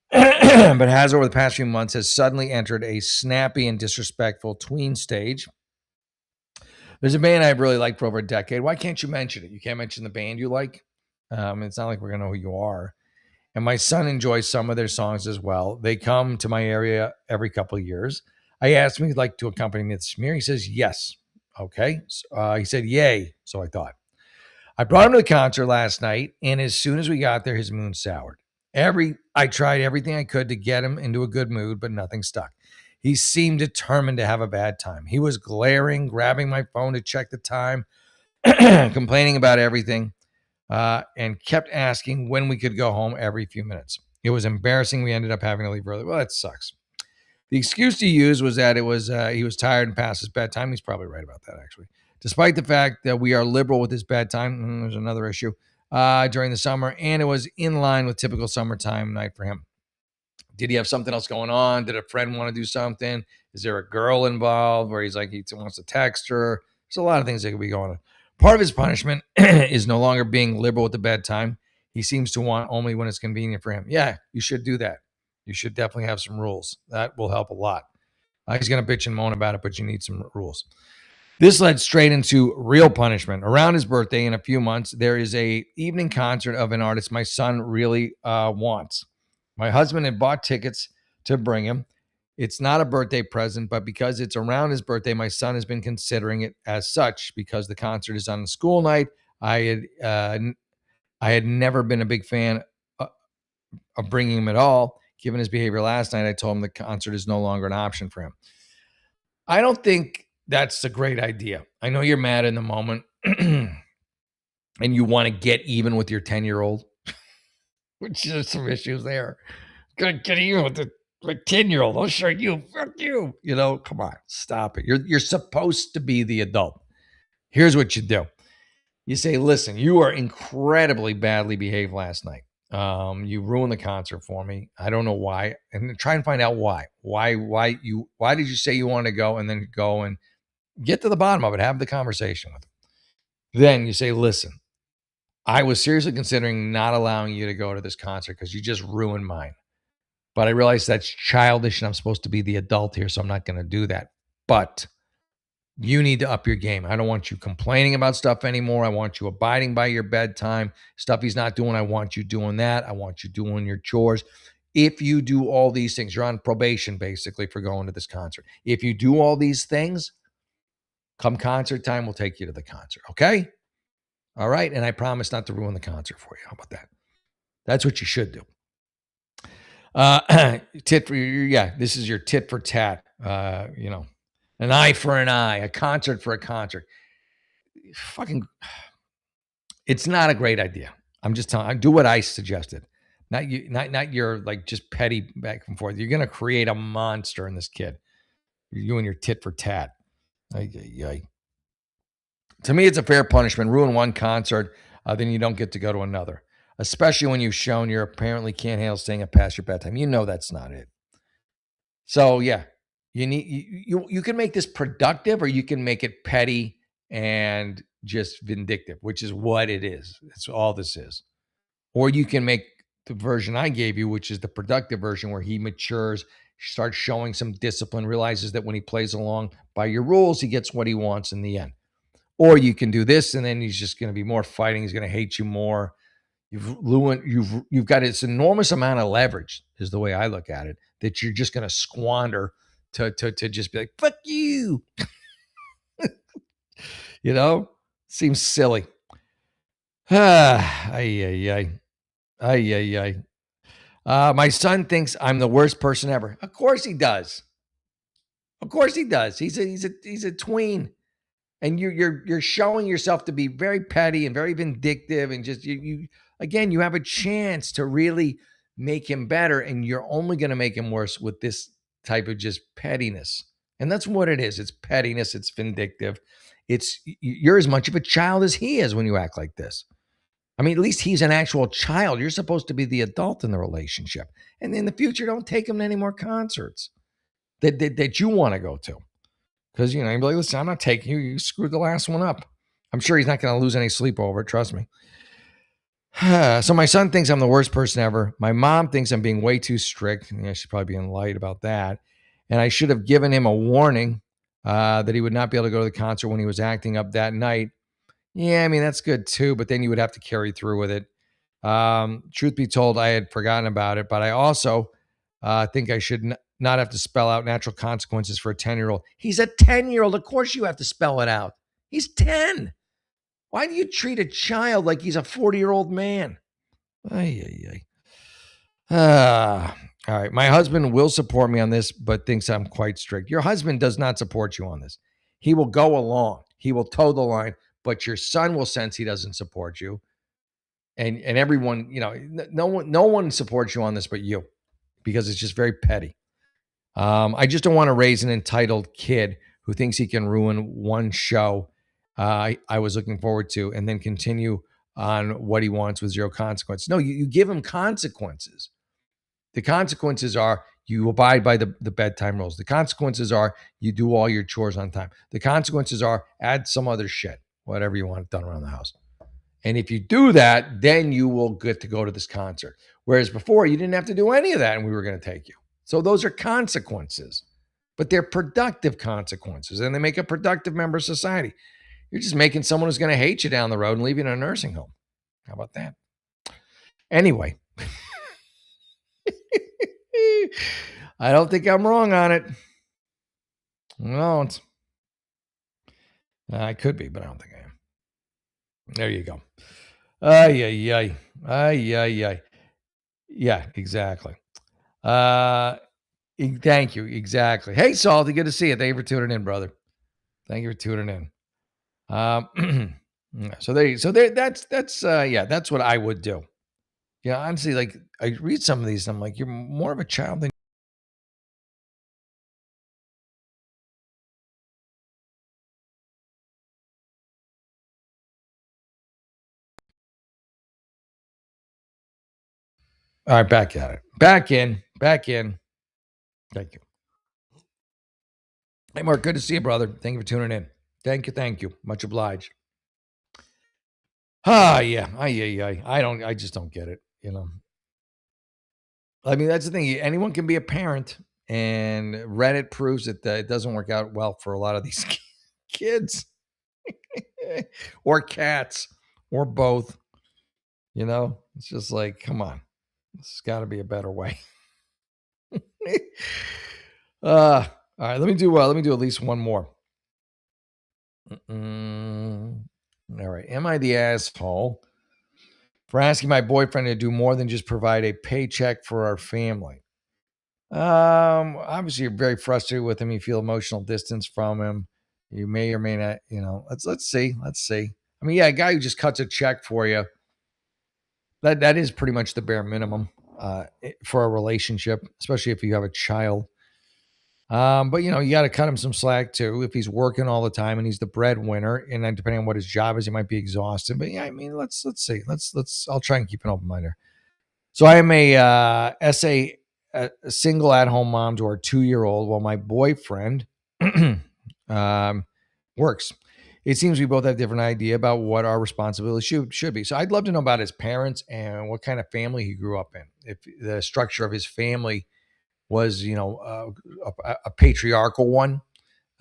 But has over the past few months has suddenly entered a snappy and disrespectful tween stage. There's a band I've really liked for over a decade. Why can't you mention it? You can't mention the band you like? It's not like we're going to know who you are. And my son enjoys some of their songs as well. They come to my area every couple of years. I asked him if he'd like to accompany me this year. He says yes. Okay. He said yay. So I thought. I brought him to the concert last night, and as soon as we got there, his mood soured. I tried everything I could to get him into a good mood, but nothing stuck. He seemed determined to have a bad time. He was glaring, grabbing my phone to check the time, complaining about everything, and kept asking when we could go home every few minutes. It was embarrassing. We ended up having to leave early. Well, that sucks. The excuse he used was that he was tired and past his bedtime. He's probably right about that, actually. Despite the fact that we are liberal with his bedtime, there's another issue during the summer, and it was in line with typical summertime night for him. Did he have something else going on? Did a friend want to do something? Is there a girl involved where he's like he wants to text her? There's a lot of things that could be going on. Part of his punishment is no longer being liberal with the bedtime. He seems to want only when it's convenient for him. Yeah, you should do that. You should definitely have some rules. That will help a lot. He's going to bitch and moan about it, but you need some rules. This led straight into real punishment. Around his birthday in a few months, there is a evening concert of an artist my son really wants. My husband had bought tickets to bring him. It's not a birthday present, but because it's around his birthday, my son has been considering it as such. Because the concert is on a school night, I had never been a big fan of bringing him at all. Given his behavior last night, I told him the concert is no longer an option for him. I don't think that's a great idea. I know you're mad in the moment and you want to get even with your 10-year-old, which is some issues there. Get even with the 10-year-old. I'll show you. Fuck you. Come on, stop it. You're supposed to be the adult. Here's what you do. You say, listen, you are incredibly badly behaved last night. You ruined the concert for me. I don't know why. And try and find out why. Why did you say you want to go and then go and get to the bottom of it? Have the conversation with him. Then you say, listen, I was seriously considering not allowing you to go to this concert because you just ruined mine. But I realize that's childish and I'm supposed to be the adult here, so I'm not going to do that. But you need to up your game. I don't want you complaining about stuff anymore. I want you abiding by your bedtime. Stuff he's not doing, I want you doing that. I want you doing your chores. If you do all these things, you're on probation basically for going to this concert. If you do all these things, come concert time, we'll take you to the concert. Okay? All right. And I promise not to ruin the concert for you. How about that? That's what you should do. This is your tit for tat. An eye for an eye, a concert for a concert. It's not a great idea. I'm just telling. I do what I suggested. Not you. Not your like just petty back and forth. You're gonna create a monster in this kid. You and your tit for tat. To me, it's a fair punishment. Ruin one concert, then you don't get to go to another. Especially when you've shown you apparently can't handle staying up past your bedtime. You know that's not it. So yeah, you can make this productive, or you can make it petty and just vindictive, which is what it is. That's all this is. Or you can make the version I gave you, which is the productive version, where he matures, starts showing some discipline, realizes that when he plays along by your rules, he gets what he wants in the end. Or you can do this, and then he's just going to be more fighting. He's going to hate you more. You've got this enormous amount of leverage, is the way I look at it, that you're just going to squander to just be like, fuck you. Seems silly. My son thinks I'm the worst person ever. Of course he does. He's a tween. And you're showing yourself to be very petty and very vindictive, and just you have a chance to really make him better, and you're only going to make him worse with this type of just pettiness. And that's what it is. It's pettiness. It's vindictive. You're as much of a child as he is when you act like this. I mean, at least he's an actual child. You're supposed to be the adult in the relationship. And in the future, don't take him to any more concerts that you want to go to. Because, you'd be like, listen, I'm not taking you. You screwed the last one up. I'm sure he's not going to lose any sleep over it. Trust me. So my son thinks I'm the worst person ever. My mom thinks I'm being way too strict. I should probably be in light about that. And I should have given him a warning that he would not be able to go to the concert when he was acting up that night. Yeah, I mean, that's good too. But then you would have to carry through with it. Truth be told, I had forgotten about it, but I also think I should not have to spell out natural consequences for a 10-year-old. He's a 10-year-old. Of course you have to spell it out. He's 10. Why do you treat a child like he's a 40-year-old man? Ay, ay, ay. All right. My husband will support me on this, but thinks I'm quite strict. Your husband does not support you on this. He will go along. He will toe the line, but your son will sense he doesn't support you. And everyone, no one supports you on this but you, because it's just very petty. I just don't want to raise an entitled kid who thinks he can ruin one show I was looking forward to and then continue on what he wants with zero consequences. No, you give him consequences. The consequences are you abide by the bedtime rules. The consequences are you do all your chores on time. The consequences are add some other shit, whatever you want done around the house. And if you do that, then you will get to go to this concert. Whereas before, you didn't have to do any of that and we were going to take you. So those are consequences, but they're productive consequences and they make a productive member of society. You're just making someone who's going to hate you down the road and leave you in a nursing home. How about that? Anyway, I don't think I'm wrong on it. No, I could be, but I don't think I am. There you go. Ay, ay, ay. Ay, ay, ay. Yeah, exactly. Thank you. Exactly. Hey, Salty, good to see you. Thank you for tuning in, brother. Thank you for tuning in. That's what I would do. Yeah, honestly, like I read some of these, and I'm like, you're more of a child than. All right, back at it. Back in. Thank you. Hey, Mark, good to see you, brother. Thank you for tuning in. Thank you. Much obliged. Yeah. I just don't get it, I mean, that's the thing. Anyone can be a parent, and Reddit proves that it doesn't work out well for a lot of these kids or cats or both. It's just like, come on, there's got to be a better way. All right, let me do at least one more. All right, am I the asshole for asking my boyfriend to do more than just provide a paycheck for our family? Obviously you're very frustrated with him. You feel emotional distance from him. You may or may not, let's see. I mean, yeah, a guy who just cuts a check for you, that is pretty much the bare minimum for a relationship, especially if you have a child. But you got to cut him some slack too. If he's working all the time and he's the breadwinner, and then depending on what his job is, he might be exhausted. But yeah, I mean, let's see. I'll try and keep an open mind there. So I am a single at-home mom to our 2-year-old, while my boyfriend works. It seems we both have a different idea about what our responsibility should be. So I'd love to know about his parents and what kind of family he grew up in. If the structure of his family was, a patriarchal one,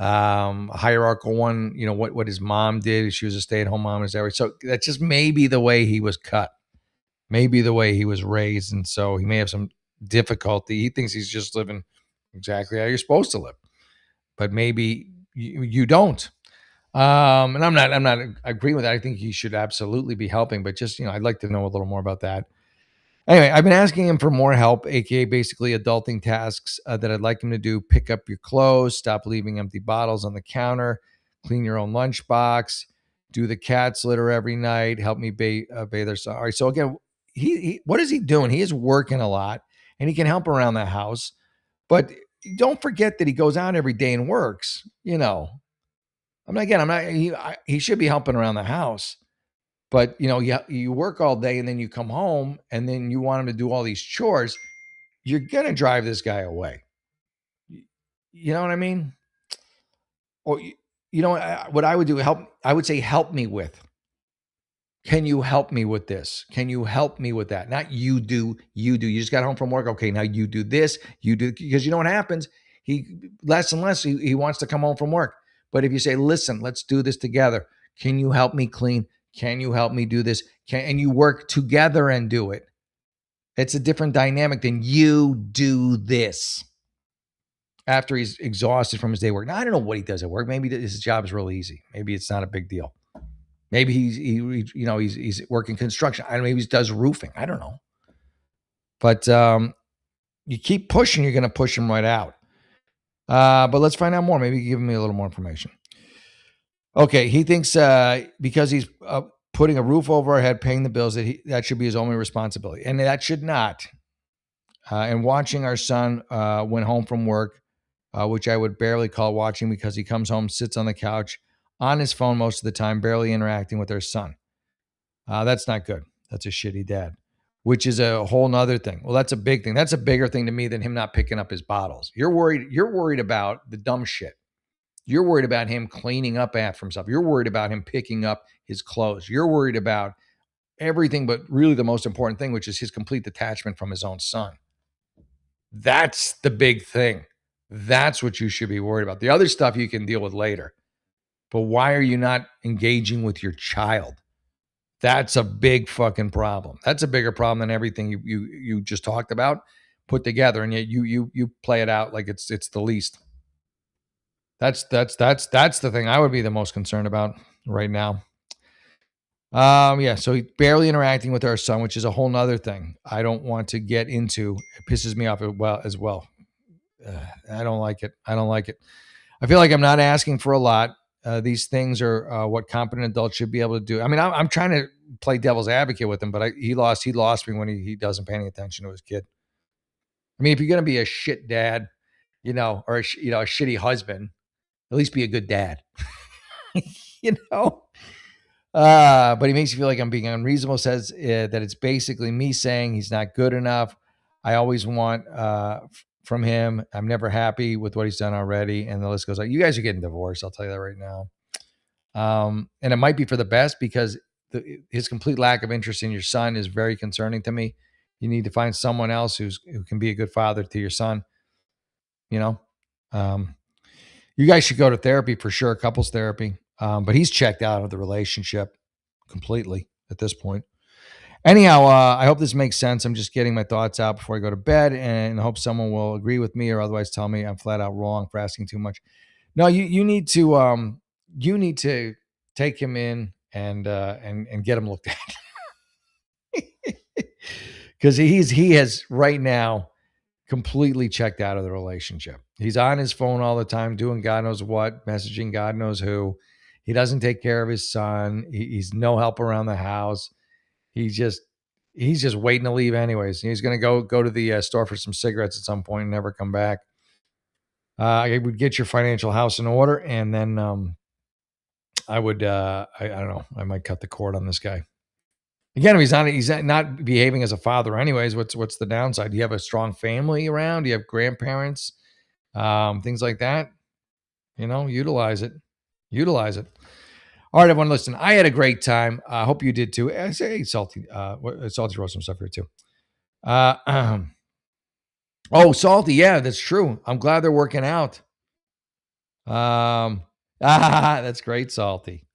a hierarchical one. What his mom did. She was a stay-at-home mom. Is that right? So that's just maybe the way he was cut. Maybe the way he was raised. And so he may have some difficulty. He thinks he's just living exactly how you're supposed to live, but maybe you don't. And I'm not agreeing with that. I think he should absolutely be helping, but just, I'd like to know a little more about that. Anyway, I've been asking him for more help, aka basically adulting tasks that I'd like him to do. Pick up your clothes, stop leaving empty bottles on the counter, clean your own lunchbox, do the cat's litter every night, help me bathe their son. All right, so again, he what is he doing? He is working a lot, and he can help around the house, but don't forget that he goes out every day and works. He should be helping around the house. But you work all day and then you come home and then you want him to do all these chores. You're gonna drive this guy away. You know what I mean? Or what I would do? I would say, help me with. Can you help me with this? Can you help me with that? Not you do. You just got home from work. Okay, now you do this. You do, because you know what happens. He less and less he wants to come home from work. But if you say, listen, let's do this together. Can you help me clean? Can you help me do this? and you work together and do it. It's a different dynamic than you do this after he's exhausted from his day work. Now, I don't know what he does at work. Maybe his job is real easy. Maybe it's not a big deal. Maybe he's working construction. I don't know. Maybe he does roofing. I don't know. But you keep pushing, you're going to push him right out. But let's find out more. Maybe give me a little more information. Okay, he thinks because he's putting a roof over our head, paying the bills, that should be his only responsibility, and that should not. And watching our son when home from work, which I would barely call watching because he comes home, sits on the couch on his phone most of the time, barely interacting with our son. That's not good. That's a shitty dad, which is a whole nother thing. Well, that's a big thing. That's a bigger thing to me than him not picking up his bottles. You're worried about the dumb shit. You're worried about him cleaning up after himself. You're worried about him picking up his clothes. You're worried about everything, but really the most important thing, which is his complete detachment from his own son. That's the big thing. That's what you should be worried about. The other stuff you can deal with later. But why are you not engaging with your child? That's a big fucking problem. That's a bigger problem than everything you just talked about put together, and yet you play it out like it's the least. That's the thing I would be the most concerned about right now. Yeah, so he's barely interacting with our son, which is a whole nother thing I don't want to get into. It pisses me off as well. I don't like it. I feel like I'm not asking for a lot. These things are what competent adults should be able to do. I mean, I'm trying to play devil's advocate with him, but he lost me when he doesn't pay any attention to his kid. I mean, if you're going to be a shit dad, or a shitty husband, at least be a good dad, But he makes me feel like I'm being unreasonable. Says that it's basically me saying he's not good enough. I always want from him. I'm never happy with what he's done already. And the list goes on. You guys are getting divorced. I'll tell you that right now. And it might be for the best because his complete lack of interest in your son is very concerning to me. You need to find someone else who can be a good father to your son. You guys should go to therapy for sure, couples therapy. But he's checked out of the relationship completely at this point. Anyhow, I hope this makes sense. I'm just getting my thoughts out before I go to bed, and I hope someone will agree with me or otherwise tell me I'm flat out wrong for asking too much. No, you need to take him in and get him looked at because he has right now completely checked out of the relationship. He's on his phone all the time, doing God knows what, messaging God knows who. He doesn't take care of his son. He's no help around the house. He's just waiting to leave anyways. He's going to go to the store for some cigarettes at some point and never come back. I would get your financial house in order, and then I would I don't know. I might cut the cord on this guy. Again, if he's not behaving as a father anyways, what's the downside? Do you have a strong family around? Do you have grandparents? Things like that. Utilize it. All right, everyone, listen, I had a great time. I hope you did too. I say, hey, Salty wrote some stuff here too. Oh, Salty, yeah, that's true. I'm glad they're working out. That's great, Salty.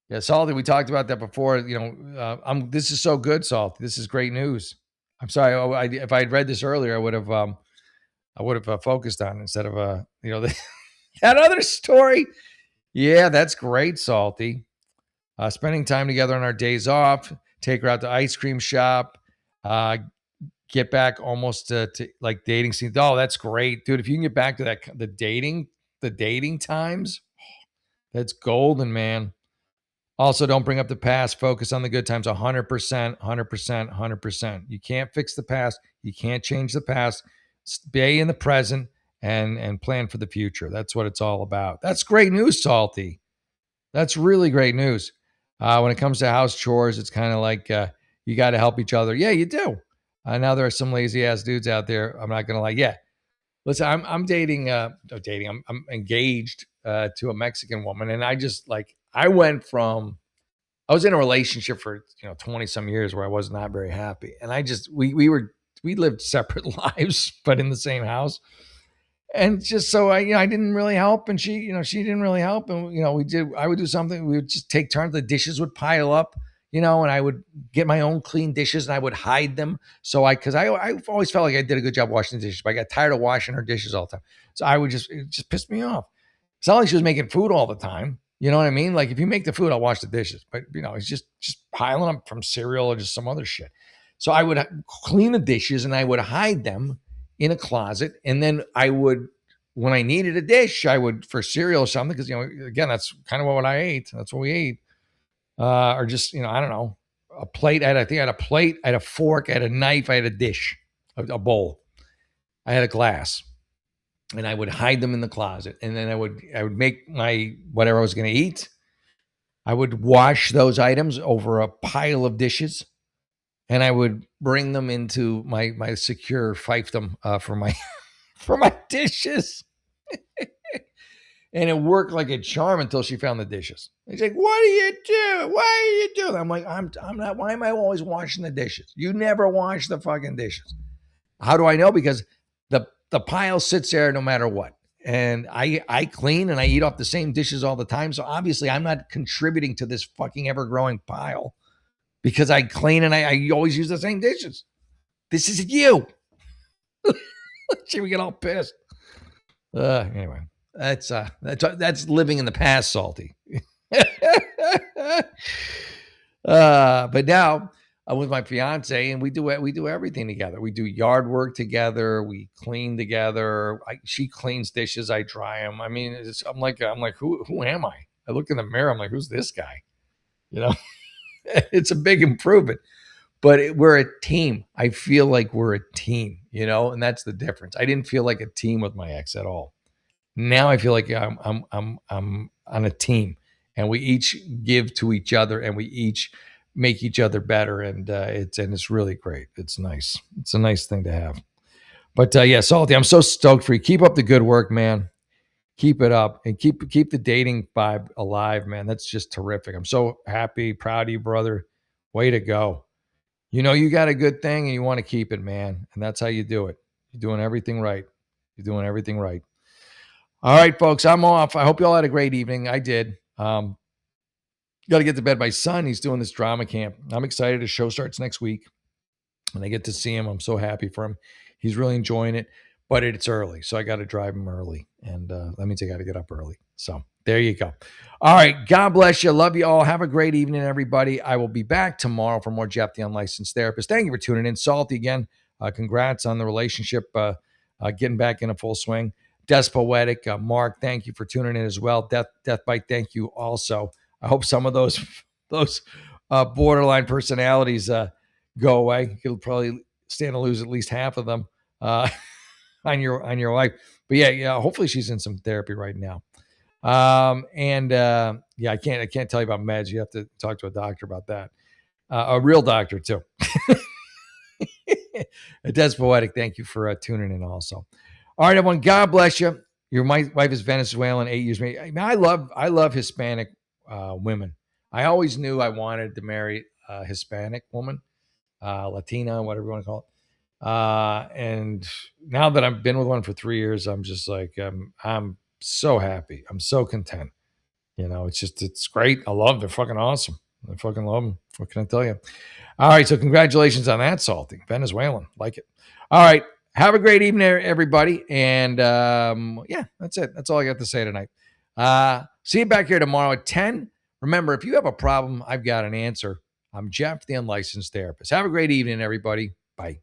Yeah, Salty, we talked about that before. This is so good, Salty. This is great news. I'm sorry. If I had read this earlier, I would have focused on it instead of that other story. Yeah, that's great, Salty. Spending time together on our days off, take her out to ice cream shop, get back almost to like dating scene. Oh, that's great, dude. If you can get back to that, the dating times, that's golden, man. Also, don't bring up the past. Focus on the good times. 100%, 100%, 100%. You can't fix the past. You can't change the past. Stay in the present and plan for the future. That's what it's all about. That's great news, Salty. That's really great news. When it comes to house chores, it's kind of like you got to help each other. Yeah, you do. Now there are some lazy ass dudes out there. I'm not gonna lie. Yeah, listen, I'm dating. I'm engaged to a Mexican woman, and I went from I was in a relationship for 20 some years where I was not very happy, and we lived separate lives but in the same house. And just so I didn't really help, and she didn't really help, and I would do something. We would just take turns. The dishes would pile up. and I would get my own clean dishes and I would hide them. Because I've always felt like I did a good job washing the dishes, but I got tired of washing her dishes all the time. So it just pissed me off. It's not like she was making food all the time. You know what I mean? Like if you make the food, I'll wash the dishes. But it's just piling up from cereal or just some other shit. So I would clean the dishes and I would hide them in a closet. And then I would, when I needed a dish, I would for cereal or something, because again, that's kind of what I ate. That's what we ate. Or just, I don't know, a plate. I think I had a plate, I had a fork, I had a knife, I had a dish, a bowl. I had a glass. And I would hide them in the closet. And then I would make my whatever I was going to eat. I would wash those items over a pile of dishes, and I would bring them into my secure fiefdom for my for my dishes. And it worked like a charm until she found the dishes. She's like, "What are you doing? Why are you doing?" I'm like, "I'm not. Why am I always washing the dishes? You never wash the fucking dishes." How do I know? Because the pile sits there no matter what. And I clean and I eat off the same dishes all the time. So obviously I'm not contributing to this fucking ever-growing pile because I clean and I always use the same dishes. This is you. She would get all pissed. Anyway, that's living in the past, Salty. But now I'm with my fiance, and we do everything together. We do yard work together. We clean together. She cleans dishes. I dry them. I mean, I'm like, who am I? I look in the mirror. I'm like, who's this guy? It's a big improvement. But we're a team. I feel like we're a team, and that's the difference. I didn't feel like a team with my ex at all. Now I feel like I'm on a team, and we each give to each other, and we each make each other better, and it's really great. It's nice. It's a nice thing to have. But yeah, Salty, I'm so stoked for you. Keep up the good work, man. Keep it up, and keep the dating vibe alive, man. That's just terrific. I'm so happy, proud of you, brother. Way to go. You got a good thing, and you want to keep it, man. And that's how you do it. You're doing everything right. You're doing everything right. All right, folks, I'm off. I hope you all had a great evening. I did. Got to get to bed. My son, he's doing this drama camp. I'm excited. The show starts next week, and I get to see him. I'm so happy for him. He's really enjoying it, but it's early, so I got to drive him early, and that means I got to get up early. So there you go. All right, God bless you. Love you all. Have a great evening, everybody. I will be back tomorrow for more Jeff the Unlicensed Therapist. Thank you for tuning in. Salty again. Congrats on the relationship getting back in a full swing. Despoetic, Mark, thank you for tuning in as well. Death Bite, thank you also. I hope some of those borderline personalities go away. You'll probably stand to lose at least half of them on your life. But yeah, hopefully she's in some therapy right now. Yeah, I can't tell you about meds. You have to talk to a doctor about that. A real doctor too. Despoetic, thank you for tuning in also. All right, everyone. God bless you. My wife is Venezuelan, 8 years. I love Hispanic women. I always knew I wanted to marry a Hispanic woman, Latina, whatever you want to call it. And now that I've been with one for 3 years, I'm just like, I'm so happy. I'm so content. It's great. I love them. They're fucking awesome. I fucking love them. What can I tell you? All right. So congratulations on that, Salty. Venezuelan. Like it. All right. Have a great evening, everybody. And yeah, that's it. That's all I got to say tonight. See you back here tomorrow at 10. Remember, if you have a problem, I've got an answer. I'm Jeff, the Unlicensed Therapist. Have a great evening, everybody. Bye.